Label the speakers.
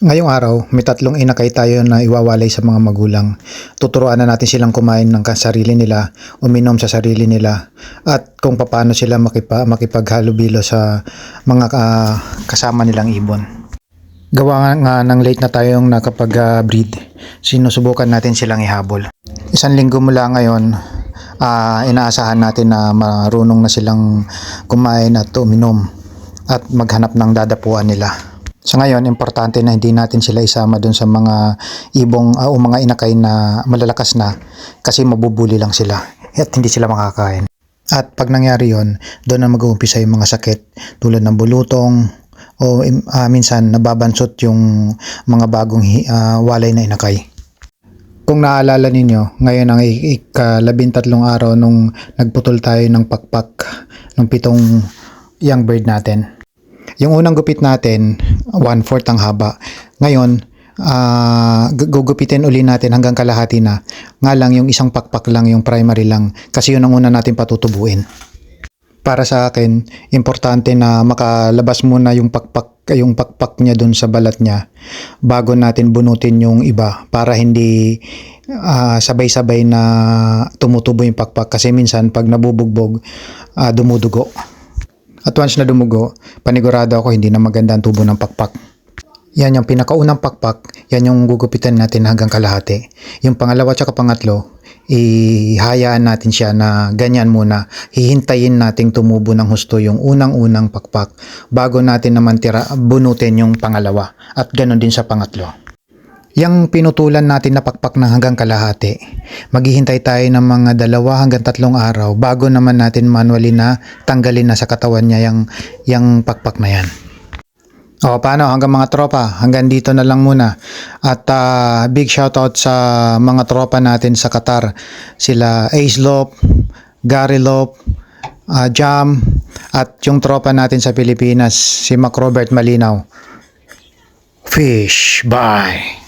Speaker 1: Ngayong araw, may tatlong inakay tayo na iwawalay sa mga magulang. Tuturuan na natin silang kumain ng sarili nila, uminom sa sarili nila, at kung paano sila makipaghalubilo sa mga kasama nilang ibon. Gawa nga ng late na tayong nakapag-breed, sinusubukan natin silang ihabol. 1 linggo mula ngayon, inaasahan natin na marunong na silang kumain at uminom at maghanap ng dadapuan nila. Sa ngayon, importante na hindi natin sila isama dun sa mga ibong o mga inakay na malalakas na kasi mabubuli lang sila at hindi sila makakain. At pag nangyari yon, doon na mag-uumpisa yung mga sakit tulad ng bulutong o minsan nababansot yung mga bagong walay na inakay. Kung naalala ninyo, ngayon ang ika-13 araw nung nagputol tayo ng pakpak ng 7 young bird natin. Yung unang gupit natin, 1/4 ang haba. Ngayon, gugupitin uli natin hanggang kalahati na. Nga lang yung isang pakpak lang, yung primary lang. Kasi yun ang una natin patutubuin. Para sa akin, importante na makalabas muna yung pakpak niya dun sa balat niya bago natin bunutin yung iba para hindi sabay-sabay na tumutubo yung pakpak. Kasi minsan pag nabubugbog, dumudugo. At once na dumugo, panigurado ako hindi na maganda ang tubo ng pakpak. Yan yung pinakaunang pakpak, yan yung gugupitan natin hanggang kalahati. Yung pangalawa at pangatlo, ihayaan natin siya na ganyan muna. Hihintayin nating tumubo ng husto yung unang-unang pakpak bago natin naman bunutin yung pangalawa. At ganoon din sa pangatlo. Yang pinutulan natin na pakpak na hanggang kalahati, maghihintay tayo ng mga 2 hanggang 3 araw bago naman natin manually na tanggalin na sa katawan niya yung pakpak na yan. O paano hanggang mga tropa, hanggang dito na lang muna. At big shoutout sa mga tropa natin sa Qatar. Sila Ace Lop, Gary Lop, Jam, at yung tropa natin sa Pilipinas, si Mac Robert Malinaw. Fish, bye!